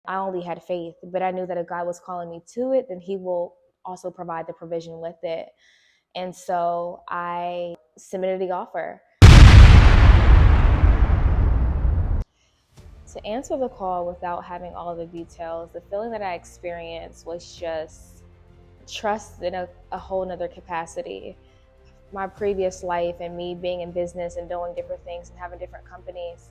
I only had faith, but I knew that if God was calling me to it, then he will also provide the provision with it. And so I submitted the offer. To answer the call without having all of the details, the feeling that I experienced was just trust in a whole nother capacity. My previous life and me being in business and doing different things and having different companies,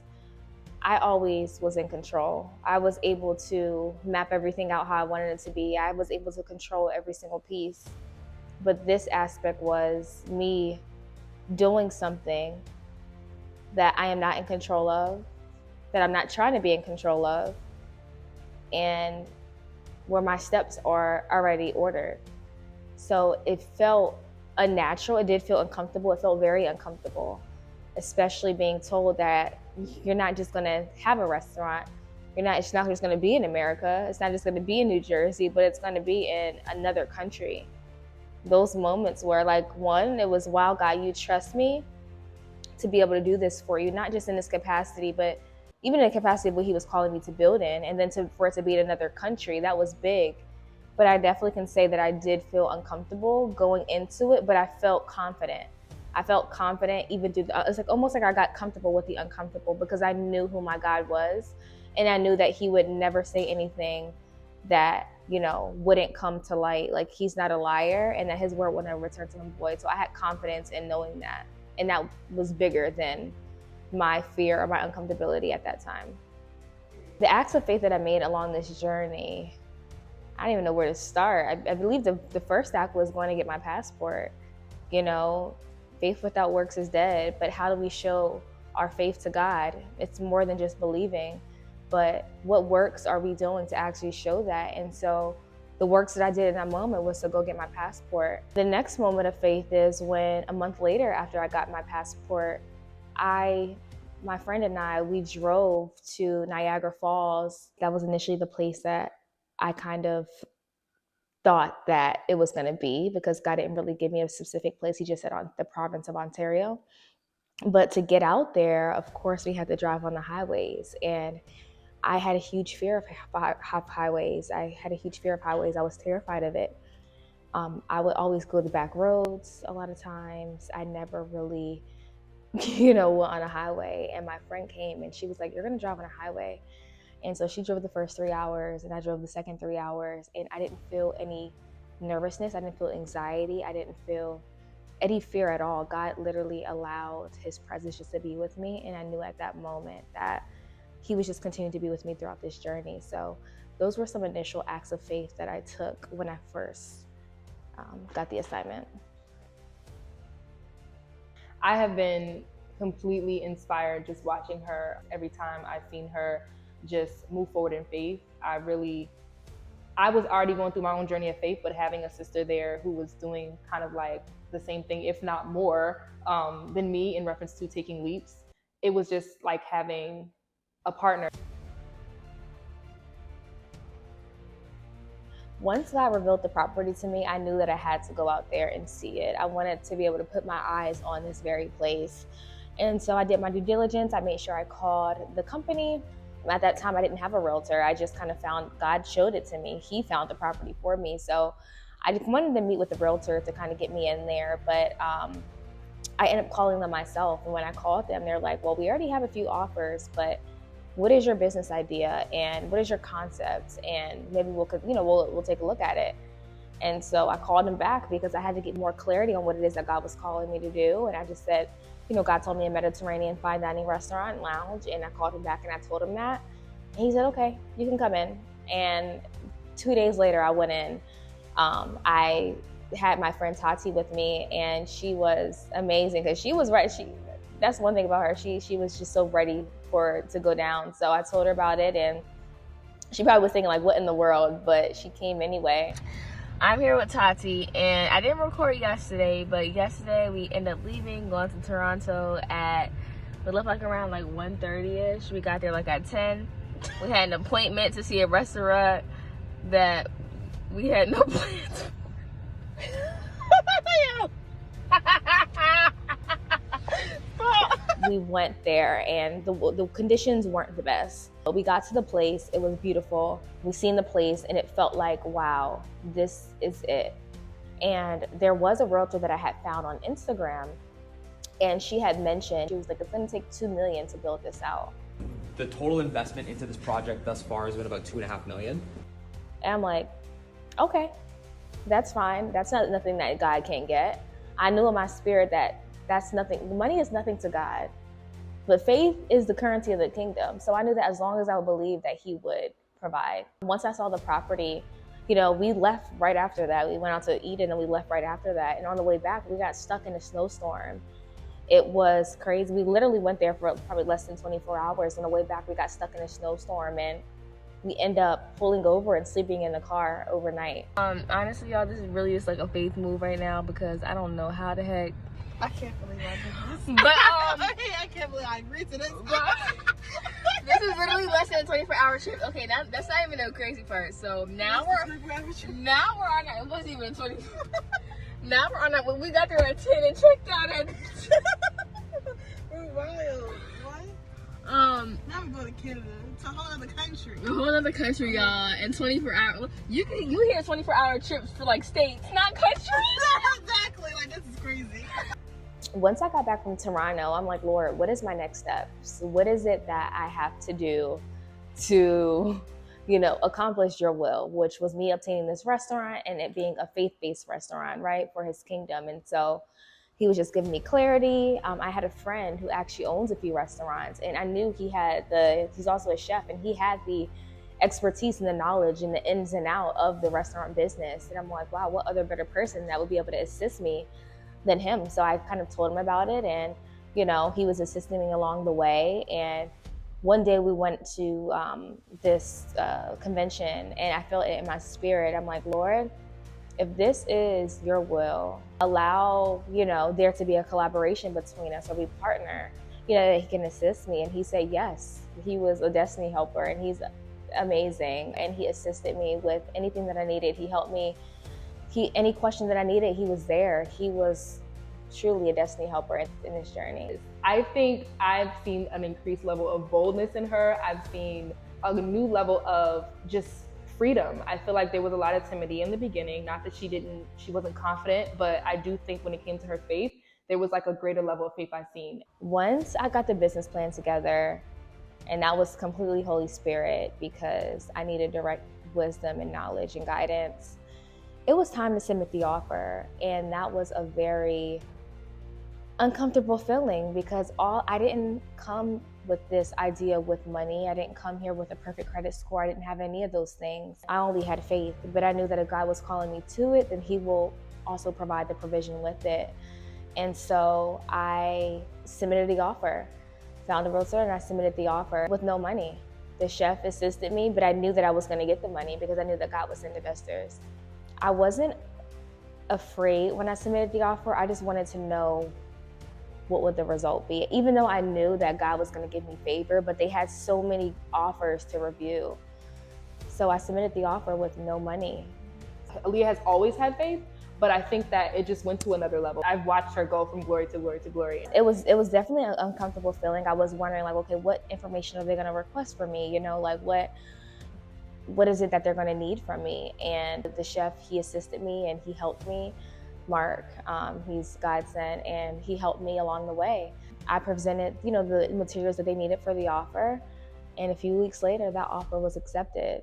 I always was in control. I was able to map everything out how I wanted it to be. I was able to control every single piece. But this aspect was me doing something that I am not in control of, that I'm not trying to be in control of, and where my steps are already ordered. So it felt unnatural. It did feel uncomfortable. It felt very uncomfortable, especially being told that you're not just going to have a restaurant. It's not just going to be in America. It's not just going to be in New Jersey, but it's going to be in another country. Those moments where, like, one, it was, wow, God, you trust me to be able to do this for you, not just in this capacity, but even in the capacity of what he was calling me to build in, and then for it to be in another country, that was big. But I definitely can say that I did feel uncomfortable going into it, but I felt confident. I felt confident even through it's like almost like I got comfortable with the uncomfortable, because I knew who my God was, and I knew that he would never say anything that, wouldn't come to light. Like, he's not a liar, and that his word will never return to him void. So I had confidence in knowing that, and that was bigger than my fear or my uncomfortability at that time. The acts of faith that I made along this journey, I don't even know where to start. I believe the first act was going to get my passport. Faith without works is dead, but how do we show our faith to God? It's more than just believing, but what works are we doing to actually show that? And so the works that I did in that moment was to go get my passport. The next moment of faith is when, a month later after I got my passport, my friend and I, we drove to Niagara Falls. That was initially the place that I kind of thought that it was going to be, because God didn't really give me a specific place. He just said on the province of Ontario. But to get out there, of course, we had to drive on the highways. And I had a huge fear of highways. I had a huge fear of highways. I was terrified of it. I would always go the back roads a lot of times. I never really, went on a highway. And my friend came and she was like, you're going to drive on a highway. And so she drove the first 3 hours and I drove the second 3 hours, and I didn't feel any nervousness. I didn't feel anxiety. I didn't feel any fear at all. God literally allowed his presence just to be with me. And I knew at that moment that he was just continuing to be with me throughout this journey. So those were some initial acts of faith that I took when I first got the assignment. I have been completely inspired just watching her. Every time I've seen her just move forward in faith, I was already going through my own journey of faith, but having a sister there who was doing kind of like the same thing, if not more, than me in reference to taking leaps, it was just like having a partner. Once God revealed the property to me, I knew that I had to go out there and see it. I wanted to be able to put my eyes on this very place. And so I did my due diligence. I made sure I called the company. At that time, I didn't have a realtor. I just kind of God showed it to me. He found the property for me. So I just wanted to meet with the realtor to kind of get me in there. But I ended up calling them myself. And when I called them, they're like, well, we already have a few offers, but what is your business idea and what is your concept? And maybe we'll take a look at it. And so I called him back because I had to get more clarity on what it is that God was calling me to do. And I just said, God told me a Mediterranean fine dining restaurant and lounge. And I called him back and I told him that. And he said, okay, you can come in. And 2 days later, I went in. I had my friend Tati with me, and she was amazing because she was right. That's one thing about her. She was just so ready for it to go down. So I told her about it, and she probably was thinking like, what in the world? But she came anyway. I'm here with Tati, and I didn't record yesterday, but yesterday we ended up leaving, going to Toronto we left like around like 1:30ish. We got there like at 10. We had an appointment to see a restaurant that we had no plans for. We went there and the conditions weren't the best. But we got to the place, it was beautiful. We seen the place and it felt like, wow, this is it. And there was a realtor that I had found on Instagram, and she had mentioned, she was like, it's gonna take $2 million to build this out. The total investment into this project thus far has been about $2.5 million. And I'm like, okay, that's fine. That's not nothing that God can't get. I knew in my spirit that that's nothing, money is nothing to God, but faith is the currency of the kingdom. So I knew that as long as I would believe that he would provide. Once I saw the property, you know, we left right after that. We went out to eat and then we left right after that. And on the way back, we got stuck in a snowstorm. It was crazy. We literally went there for probably less than 24 hours. On the way back, we got stuck in a snowstorm and we end up pulling over and sleeping in the car overnight. Honestly, y'all, this really is like a faith move right now because I don't know how the heck. I can't believe I did this. But I can't believe I agreed to this. this is literally less than a 24-hour trip. Okay, that's not even the crazy part. So now we're on that. It wasn't even 24. Now we're on that. When we got there at 10 and checked out at. We're wild. What? Now we go to Canada. It's a whole other country. A whole other country, y'all. And 24 hours. You hear 24-hour trips for like states, not countries. Exactly. Like, this is crazy. Once I got back from Toronto, I'm like, Lord, what is my next step? So what is it that I have to do to, you know, accomplish your will, which was me obtaining this restaurant and it being a faith-based restaurant, right, for his kingdom. And so he was just giving me clarity. I had a friend who actually owns a few restaurants, and I knew he's also a chef, and he had the expertise and the knowledge and the ins and out of the restaurant business. And I'm like, wow, what other better person that would be able to assist me than him? So I kind of told him about it, and, you know, he was assisting me along the way. And one day we went to this convention, and I felt it in my spirit. I'm like, Lord, if this is your will, allow, you know, there to be a collaboration between us, or we partner, you know, that he can assist me. And he said yes. He was a destiny helper, and he's amazing. And he assisted me with anything that I needed. He helped me. Any question that I needed, he was there. He was truly a destiny helper in this journey. I think I've seen an increased level of boldness in her. I've seen a new level of just freedom. I feel like there was a lot of timidity in the beginning. Not that she wasn't confident, but I do think when it came to her faith, there was like a greater level of faith I've seen. Once I got the business plan together, and that was completely Holy Spirit because I needed direct wisdom and knowledge and guidance, it was time to submit the offer. And that was a very uncomfortable feeling because I didn't come with this idea with money. I didn't come here with a perfect credit score. I didn't have any of those things. I only had faith, but I knew that if God was calling me to it, then he will also provide the provision with it. And so I submitted the offer, found a realtor, and I submitted the offer with no money. The chef assisted me, but I knew that I was going to get the money because I knew that God would send investors. I wasn't afraid when I submitted the offer. I just wanted to know what would the result be, even though I knew that God was going to give me favor, but they had so many offers to review. So I submitted the offer with no money. Aaliyah has always had faith, but I think that it just went to another level. I've watched her go from glory to glory to glory. It was definitely an uncomfortable feeling. I was wondering, like, okay, what information are they going to request from me? You know, like what is it that they're going to need from me? And the chef, he assisted me and he helped me. Mark, he's God sent, and he helped me along the way. I presented, you know, the materials that they needed for the offer, and a few weeks later, that offer was accepted.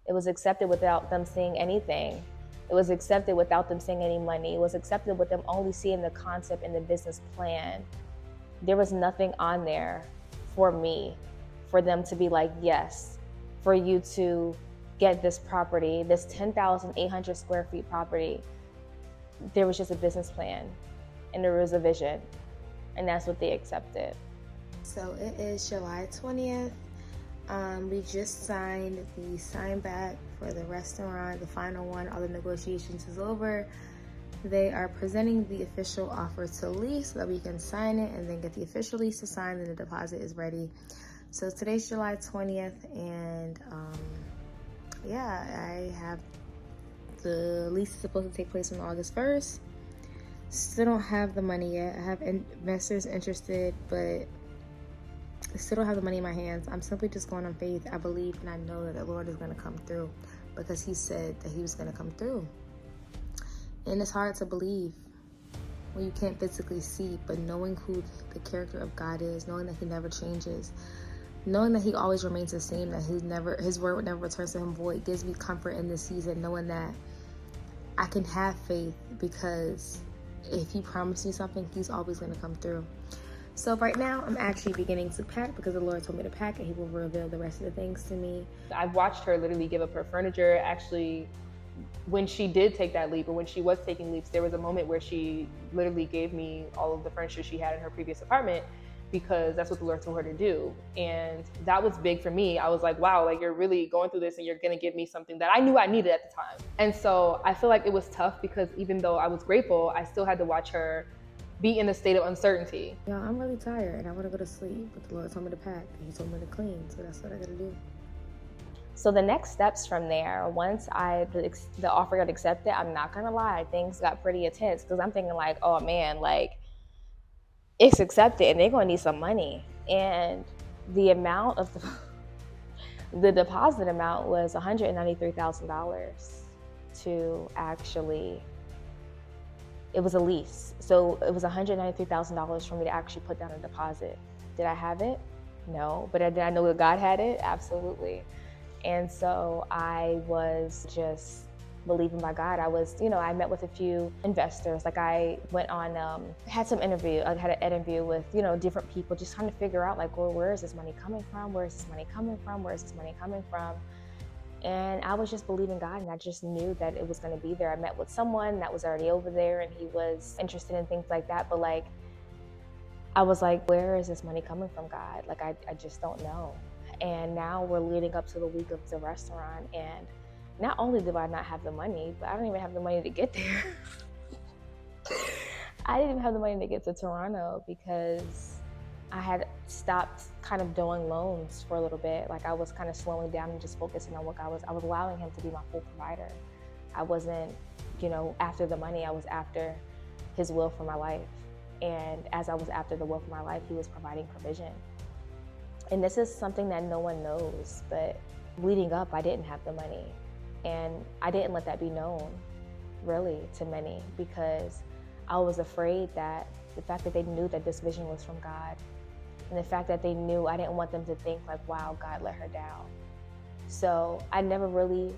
It was accepted without them seeing anything. It was accepted without them seeing any money. It was accepted with them only seeing the concept and the business plan. There was nothing on there for me, for them to be like, yes, for you to get this property, this 10,800 square feet property. There was just a business plan and there was a vision, and that's what they accepted. So it is July 20th. We just signed the sign back for the restaurant, the final one. All the negotiations is over. They are presenting the official offer to lease so that we can sign it and then get the official lease to sign, and the deposit is ready. So today's July 20th, and yeah, the lease is supposed to take place on August 1st. Still don't have the money yet. I have investors interested, but I still don't have the money in my hands. I'm simply just going on faith. I believe and I know that the Lord is going to come through because he said that he was going to come through. And it's hard to believe when you can't physically see, but knowing who the character of God is, knowing that he never changes, knowing that he always remains the same, that his word never returns to him void, gives me comfort in this season, knowing that I can have faith because if he promised me something, he's always going to come through. So right now, I'm actually beginning to pack because the Lord told me to pack and he will reveal the rest of the things to me. I've watched her literally give up her furniture. Actually, when she did take that leap, or when she was taking leaps, there was a moment where she literally gave me all of the furniture she had in her previous apartment because that's what the Lord told her to do. And that was big for me. I was like, wow, like you're really going through this and you're going to give me something that I knew I needed at the time. And so I feel like it was tough because even though I was grateful, I still had to watch her be in a state of uncertainty. Yeah, I'm really tired and I want to go to sleep, but the Lord told me to pack and he told me to clean, so that's what I gotta do. So the next steps from there, once the offer got accepted, I'm not gonna lie, things got pretty intense because I'm thinking like, oh man, like it's accepted and they're gonna need some money. And the amount of the deposit amount was $193,000 to actually, it was a lease. So it was $193,000 for me to actually put down a deposit. Did I have it? No. But did I know that God had it? Absolutely. And so I was just believing by God. I met with a few investors. Like I went on, I had an interview with, different people, just trying to figure out like, well, where is this money coming from? Where is this money coming from? Where is this money coming from? And I was just believing God, and I just knew that it was going to be there. I met with someone that was already over there, and he was interested in things like that. But like, I was like, where is this money coming from, God? Like, I just don't know. And now we're leading up to the week of the restaurant, and not only do I not have the money, but I don't even have the money to get there. I didn't even have the money to get to Toronto because I had stopped kind of doing loans for a little bit. Like I was kind of slowing down and just focusing on what I was allowing him to be my full provider. I wasn't, after the money, I was after his will for my life. And as I was after the will for my life, he was providing provision. And this is something that no one knows, but leading up, I didn't have the money. And I didn't let that be known, really, to many, because I was afraid that the fact that they knew that this vision was from God, and the fact that they knew, I didn't want them to think like, wow, God let her down. So I never made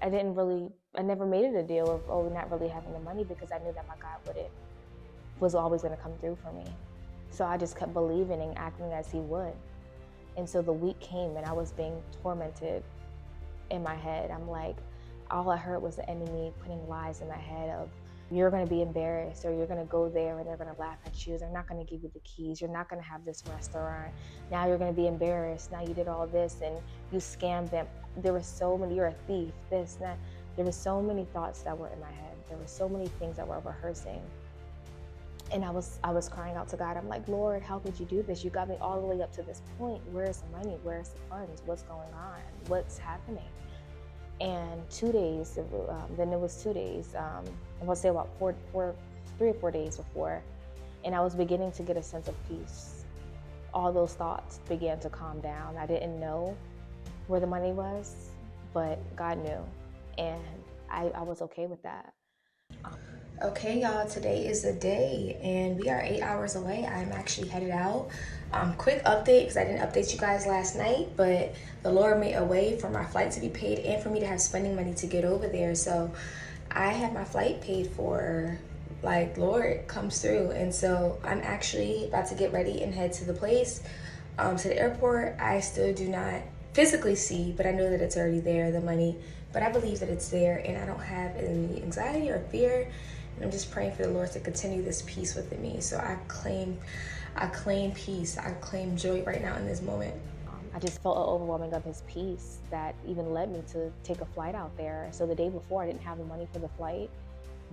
it a deal of, not really having the money, because I knew that my God was always gonna come through for me. So I just kept believing and acting as he would. And so the week came and I was being tormented in my head. I'm like, all I heard was the enemy putting lies in my head of, you're gonna be embarrassed, or you're gonna go there and they're gonna laugh at you. They're not gonna give you the keys. You're not gonna have this restaurant. Now you're gonna be embarrassed. Now you did all this and you scammed them. There were so many, you're a thief, this, that. There were so many thoughts that were in my head. There were so many things that were rehearsing. And I was crying out to God. I'm like, Lord, how could you do this? You got me all the way up to this point. Where's the money? Where's the funds? What's going on? What's happening? And 2 days, then it was 2 days, I would say about 3 or 4 days before, and I was beginning to get a sense of peace. All those thoughts began to calm down. I didn't know where the money was, but God knew, and I was okay with that. Okay, y'all, today is the day and we are 8 hours away. I'm actually headed out. Quick update, because I didn't update you guys last night, but the Lord made a way for my flight to be paid and for me to have spending money to get over there. So I had my flight paid for, like, Lord comes through. And so I'm actually about to get ready and head to the place, to the airport. I still do not physically see, but I know that it's already there, the money. But I believe that it's there, and I don't have any anxiety or fear. And I'm just praying for the Lord to continue this peace within me. So I claim peace. I claim joy right now in this moment. I just felt an overwhelming of his peace that even led me to take a flight out there. So the day before, I didn't have the money for the flight.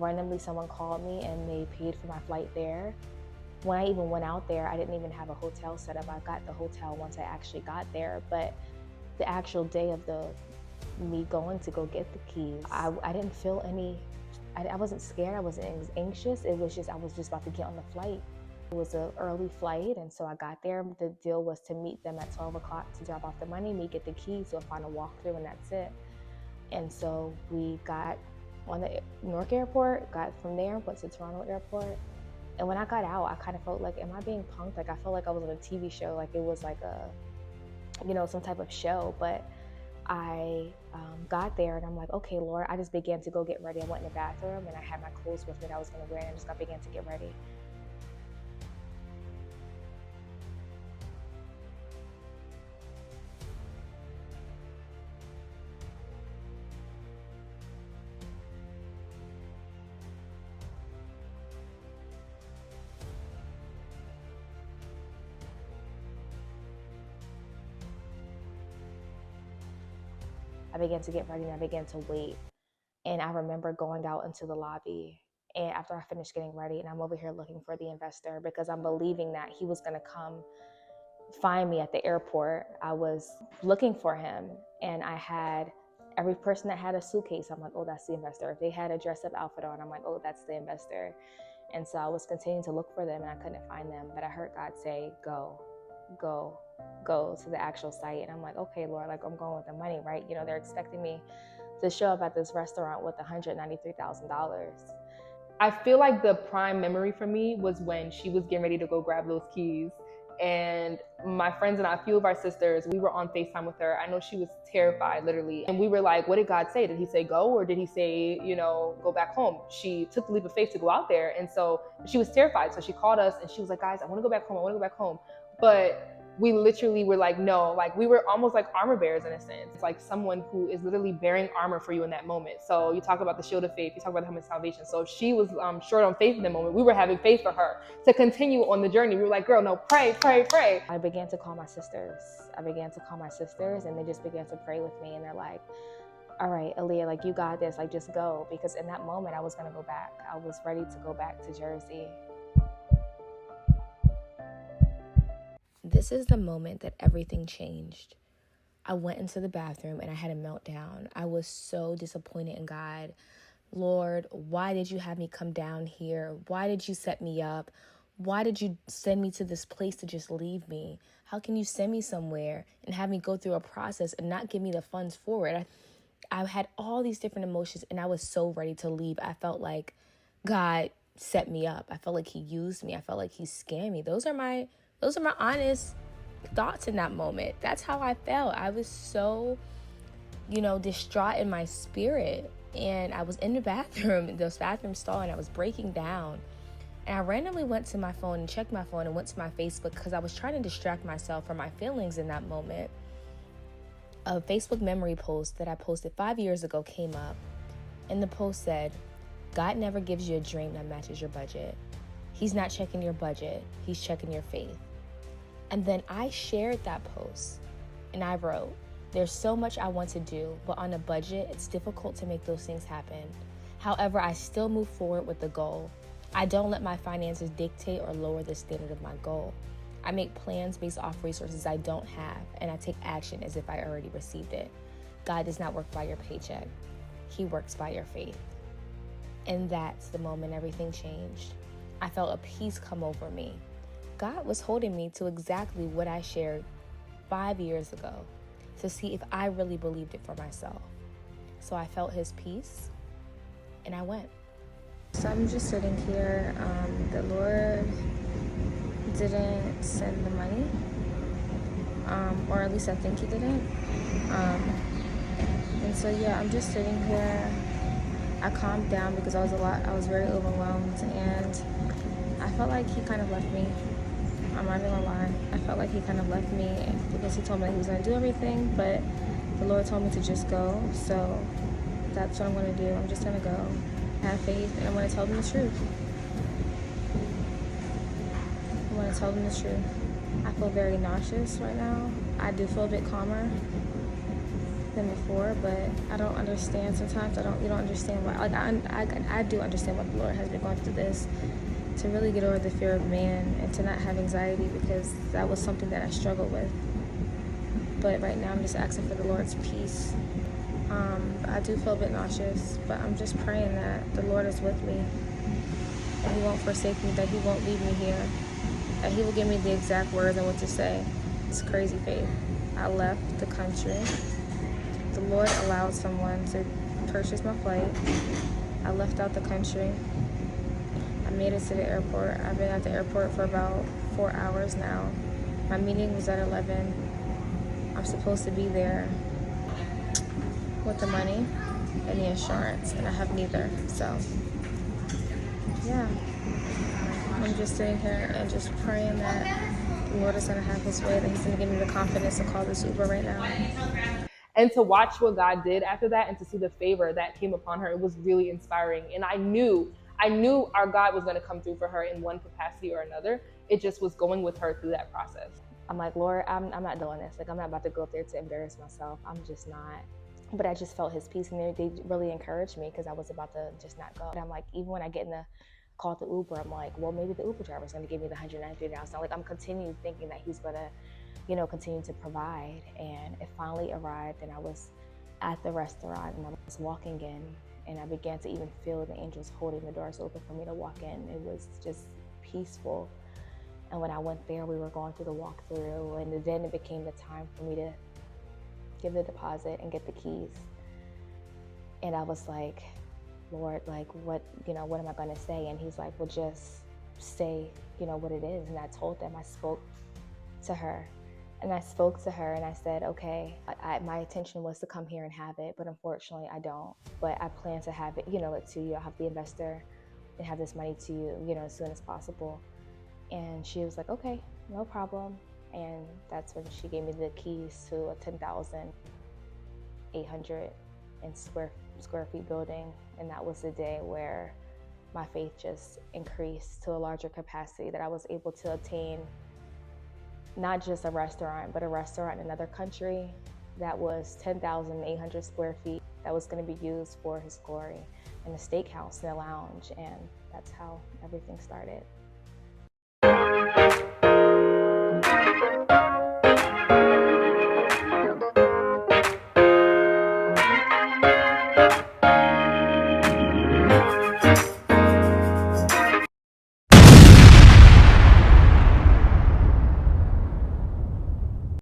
Randomly, someone called me and they paid for my flight there. When I even went out there, I didn't even have a hotel set up. I got the hotel once I actually got there. But the actual day of me going to go get the keys, I didn't feel any I wasn't scared, I wasn't anxious. It was just, I was just about to get on the flight. It was an early flight, and so I got there. The deal was to meet them at 12 o'clock to drop off the money, me get the keys, so a final walkthrough, and that's it. And so we got on the Newark airport, got from there, went to Toronto airport. And when I got out, I kind of felt like, am I being punked? Like, I felt like I was on a TV show, like it was like a, you know, some type of show. But I got there and I'm like, okay, Lord, I just began to go get ready. I went in the bathroom and I had my clothes with me that I was gonna wear, and I just began to get ready. I began to get ready and I began to wait. And I remember going out into the lobby, and after I finished getting ready, and I'm over here looking for the investor because I'm believing that he was gonna come find me at the airport. I was looking for him, and I had every person that had a suitcase, I'm like, oh, that's the investor. If they had a dress up outfit on, I'm like, oh, that's the investor. And so I was continuing to look for them and I couldn't find them, but I heard God say, go to the actual site. And I'm like, okay, Lord, like I'm going with the money, right? You know, they're expecting me to show up at this restaurant with $193,000. I feel like the prime memory for me was when she was getting ready to go grab those keys. And my friends and I, a few of our sisters, we were on FaceTime with her. I know she was terrified, literally. And we were like, what did God say? Did he say go, or did he say, you know, go back home? She took the leap of faith to go out there. And so she was terrified. So she called us and she was like, guys, I want to go back home. I want to go back home. But we literally were like, no, like we were almost like armor bearers in a sense. It's like someone who is literally bearing armor for you in that moment. So you talk about the shield of faith, you talk about the helmet of salvation. So if she was short on faith in the moment, we were having faith for her to continue on the journey. We were like, girl, no, pray. I began to call my sisters. And they just began to pray with me. And they're like, all right, Aaliyah, like you got this, like just go. Because in that moment, I was gonna go back. I was ready to go back to Jersey. This is the moment that everything changed. I went into the bathroom and I had a meltdown. I was so disappointed in God. Lord, why did you have me come down here? Why did you set me up? Why did you send me to this place to just leave me? How can you send me somewhere and have me go through a process and not give me the funds for it? I had all these different emotions and I was so ready to leave. I felt like God set me up. I felt like he used me. I felt like he scammed me. Those are my honest thoughts in that moment. That's how I felt. I was so, distraught in my spirit. And I was in the bathroom, this bathroom stall, and I was breaking down. And I randomly went to my phone and checked my phone and went to my Facebook because I was trying to distract myself from my feelings in that moment. A Facebook memory post that I posted 5 years ago came up. And the post said, God never gives you a dream that matches your budget. He's not checking your budget. He's checking your faith. And then I shared that post and I wrote, there's so much I want to do, but on a budget, it's difficult to make those things happen. However, I still move forward with the goal. I don't let my finances dictate or lower the standard of my goal. I make plans based off resources I don't have, and I take action as if I already received it. God does not work by your paycheck. He works by your faith. And that's the moment everything changed. I felt a peace come over me. God was holding me to exactly what I shared 5 years ago to see if I really believed it for myself. So I felt his peace and I went. So I'm just sitting here. The Lord didn't send the money, or at least I think he didn't. And so yeah, I'm just sitting here. I calmed down because I was very overwhelmed, and I felt like he kind of left me. I'm not gonna lie. I felt like he kind of left me because he told me that he was gonna do everything, but the Lord told me to just go. So that's what I'm gonna do. I'm just gonna go, have faith, and I'm gonna tell them the truth. I'm gonna tell them the truth. I feel very nauseous right now. I do feel a bit calmer than before, but I don't understand sometimes. You don't understand why. Like I do understand why the Lord has been going through this, to really get over the fear of man and to not have anxiety, because that was something that I struggled with. But right now I'm just asking for the Lord's peace. I do feel a bit nauseous, but I'm just praying that the Lord is with me, that He won't forsake me, that He won't leave me here, that He will give me the exact words and what to say. It's crazy faith. I left the country. The Lord allowed someone to purchase my flight. I left out the country. I made it to the airport. I've been at the airport for about 4 hours now. My meeting was at 11. I'm supposed to be there with the money and the insurance, and I have neither. So, yeah. I'm just sitting here and just praying that the Lord is going to have His way, that He's going to give me the confidence to call this Uber right now. And to watch what God did after that and to see the favor that came upon her, it was really inspiring. And I knew our God was going to come through for her in one capacity or another. It just was going with her through that process. I'm like, Lord, I'm not doing this. Like, I'm not about to go up there to embarrass myself. I'm just not. But I just felt His peace, and they really encouraged me because I was about to just not go. And I'm like, even when I get in the call the Uber, I'm like, well, maybe the Uber driver is going to give me the $193. So like, I'm continuing thinking that He's going to, continue to provide. And it finally arrived, and I was at the restaurant, and I was walking in, and I began to even feel the angels holding the doors open for me to walk in. It was just peaceful. And when I went there, we were going through the walkthrough, and then it became the time for me to give the deposit and get the keys. And I was like, Lord, like, what am I going to say? And He's like, well, just say, what it is. And I told them, I spoke to her, and I said, okay, my intention was to come here and have it, but unfortunately I don't. But I plan to have it, it to you. I'll have the investor and have this money to you, as soon as possible. And she was like, okay, no problem. And that's when she gave me the keys to a 10,800 square feet building. And that was the day where my faith just increased to a larger capacity, that I was able to obtain not just a restaurant, but a restaurant in another country that was 10,800 square feet that was going to be used for His glory, and a steakhouse and a lounge. And that's how everything started.